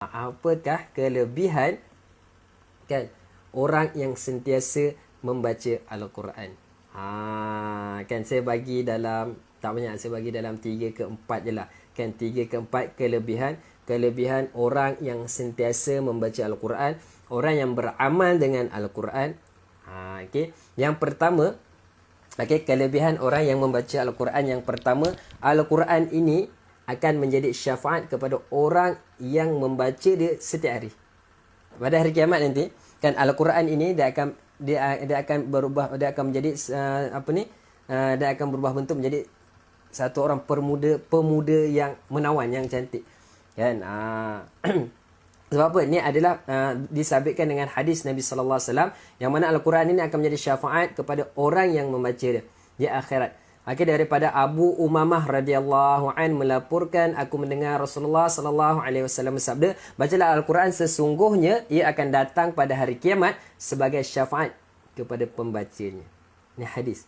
Apakah kelebihan kan orang yang sentiasa membaca Al-Quran? Kan saya bagi dalam, tak banyak, saya bagi dalam 3 ke 4 je lah. Kan 3 ke 4 kelebihan orang yang sentiasa membaca Al-Quran, orang yang beramal dengan Al-Quran. Okay. Yang pertama, okay, kelebihan orang yang membaca Al-Quran yang pertama, Al-Quran ini akan menjadi syafaat kepada orang yang membaca dia setiap hari. Pada hari kiamat nanti, kan Al-Quran ini dia akan berubah, dia akan menjadi dia akan berubah bentuk menjadi satu orang pemuda yang menawan, yang cantik. Kan? Sebab apa? Ini adalah disabitkan dengan hadis Nabi sallallahu alaihi wasallam yang mana Al-Quran ini akan menjadi syafaat kepada orang yang membaca dia di akhirat. Okay, daripada Abu Umamah radhiyallahu an melaporkan, aku mendengar Rasulullah sallallahu alaihi wasallam bersabda, bacalah Al-Quran, sesungguhnya ia akan datang pada hari kiamat sebagai syafaat kepada pembacanya. Ini hadis.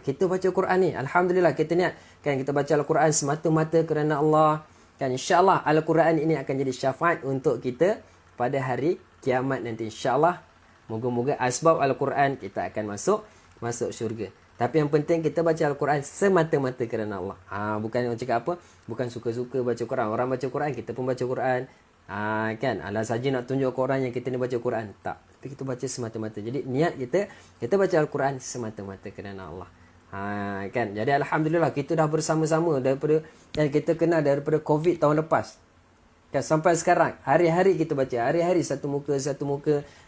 Kita baca Quran ni, alhamdulillah, kita niat kan kita baca Al-Quran semata-mata kerana Allah. Kan insya-Allah Al-Quran ini akan jadi syafaat untuk kita pada hari kiamat nanti, insya-Allah. Moga-moga asbab Al-Quran kita akan masuk syurga. Tapi yang penting kita baca Al-Quran semata-mata kerana Allah. Bukan orang cakap apa, bukan suka-suka baca Quran. Orang baca Quran, kita pun baca Quran. Kan, alah saja nak tunjuk ke orang yang kita ni baca Quran. Tak. Tapi kita baca semata-mata. Jadi niat kita baca Al-Quran semata-mata kerana Allah. Kan. Jadi alhamdulillah kita dah bersama-sama daripada yang kita kenal daripada COVID tahun lepas. Kan, sampai sekarang hari-hari kita baca, hari-hari satu muka.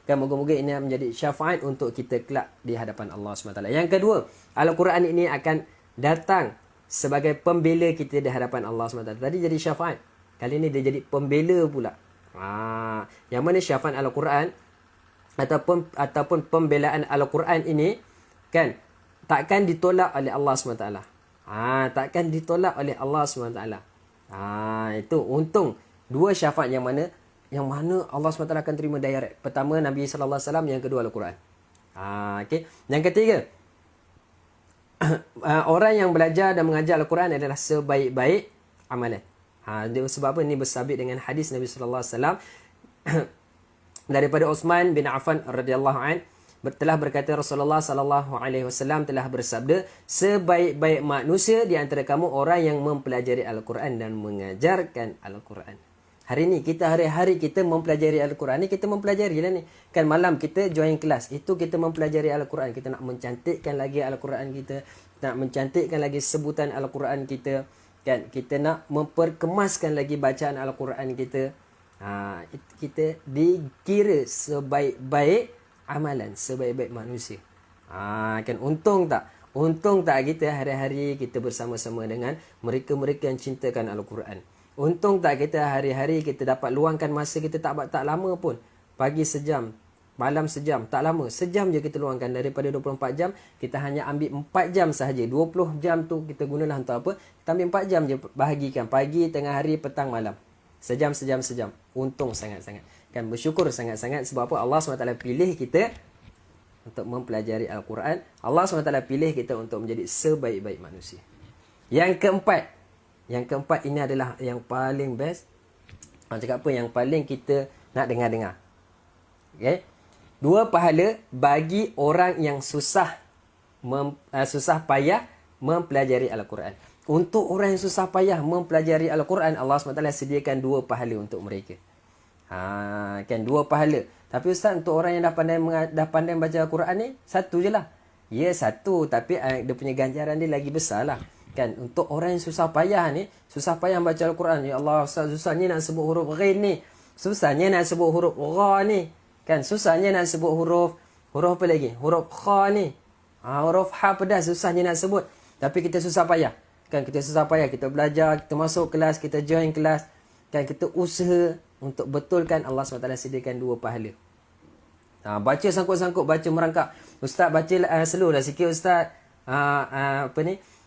Kan, moga-moga ini menjadi syafaat untuk kita kelak di hadapan Allah SWT. Yang kedua, Al-Quran ini akan datang sebagai pembela kita di hadapan Allah SWT. Tadi jadi syafaat, kali ini dia jadi pembela pula. Yang mana syafaat Al-Quran ataupun pembelaan Al-Quran ini kan takkan ditolak oleh Allah SWT. Takkan ditolak oleh Allah SWT. Itu untung dua syafaat yang mana Allah SWT akan terima direct. Pertama Nabi sallallahu alaihi wasallam, yang kedua Al-Quran. Okay. Yang ketiga, orang yang belajar dan mengajar Al-Quran adalah sebaik-baik amalan. Sebab apa ini bersabit dengan hadis Nabi sallallahu alaihi wasallam daripada Uthman bin Affan radhiyallahu an, telah berkata Rasulullah sallallahu alaihi wasallam telah bersabda, sebaik-baik manusia di antara kamu orang yang mempelajari Al-Quran dan mengajarkan Al-Quran. Hari ni kita hari-hari kita mempelajari Al-Quran ni, kita mempelajari lah ni. Kan malam kita join kelas, itu kita mempelajari Al-Quran. Kita nak mencantikkan lagi Al-Quran kita, nak mencantikkan lagi sebutan Al-Quran kita. Kan, kita nak memperkemaskan lagi bacaan Al-Quran kita. Kita dikira sebaik-baik amalan, sebaik-baik manusia. Kan untung tak? Untung tak kita hari-hari kita bersama-sama dengan mereka-mereka yang cintakan Al-Quran. Untung tak kita hari-hari kita dapat luangkan masa kita tak lama pun. Pagi sejam, malam sejam, tak lama. Sejam je kita luangkan daripada 24 jam. Kita hanya ambil 4 jam sahaja. 20 jam tu kita gunalah untuk apa? Kita ambil 4 jam je bahagikan. Pagi, tengah hari, petang, malam. Sejam. Untung sangat-sangat. Kan bersyukur sangat-sangat sebab apa? Allah SWT pilih kita untuk mempelajari Al-Quran. Allah SWT pilih kita untuk menjadi sebaik-baik manusia. Yang keempat ini adalah yang paling best. Orang cakap apa? Yang paling kita nak dengar-dengar. Okay? 2 pahala bagi orang yang susah payah mempelajari Al-Quran. Untuk orang yang susah payah mempelajari Al-Quran, Allah SWT sediakan 2 pahala untuk mereka. Kan 2 pahala. Tapi Ustaz, untuk orang yang dah pandai baca Al-Quran ni, 1 je lah. Ya, 1. Tapi dia punya ganjaran dia lagi besar lah. Kan, untuk orang yang susah payah ni, susah payah baca Al-Quran. Ya Allah, Ustaz, susahnya nak sebut huruf ghin ni. Susahnya nak sebut huruf ra ni. Kan, susahnya nak sebut huruf apa lagi? Huruf kha ni. Huruf ha pedas, susahnya nak sebut. Tapi kita susah payah. Kan, kita susah payah. Kita belajar, kita masuk kelas, kita join kelas. Kan, kita usaha untuk betulkan. Allah SWT sediakan 2 pahala. Baca sangkut-sangkut, baca merangkak. Ustaz, baca slow lah sikit Ustaz.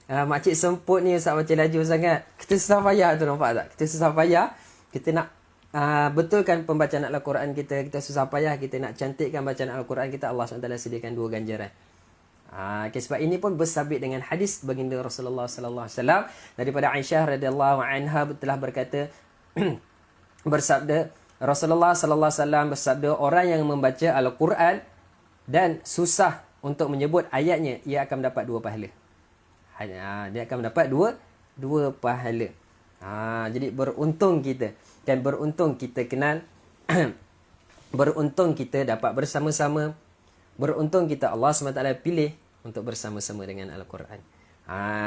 Makcik semput ni Ustaz baca laju sangat. Kita susah payah tu, nampak tak? Kita susah payah. Kita nak betulkan pembacaan Al-Quran kita. Kita susah payah. Kita nak cantikkan bacaan Al-Quran kita. Allah SWT sediakan 2 ganjaran. Okay, sebab ini pun bersabit dengan hadis baginda Rasulullah sallallahu alaihi wasallam daripada Aisyah radhiyallahu anha telah berkata bersabda, Rasulullah sallallahu alaihi wasallam bersabda, orang yang membaca Al-Quran dan susah untuk menyebut ayatnya, ia akan mendapat 2 pahala. Dia akan mendapat dua pahala. Jadi beruntung kita. Dan beruntung kita kenal. Beruntung kita dapat bersama-sama. Beruntung kita Allah SWT pilih untuk bersama-sama dengan Al-Quran.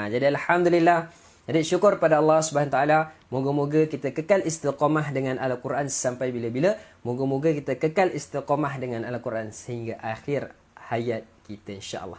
Jadi Alhamdulillah. Jadi syukur pada Allah SWT. Moga-moga kita kekal istiqamah dengan Al-Quran sampai bila-bila. Moga-moga kita kekal istiqamah dengan Al-Quran sehingga akhir hayat kita, insyaAllah.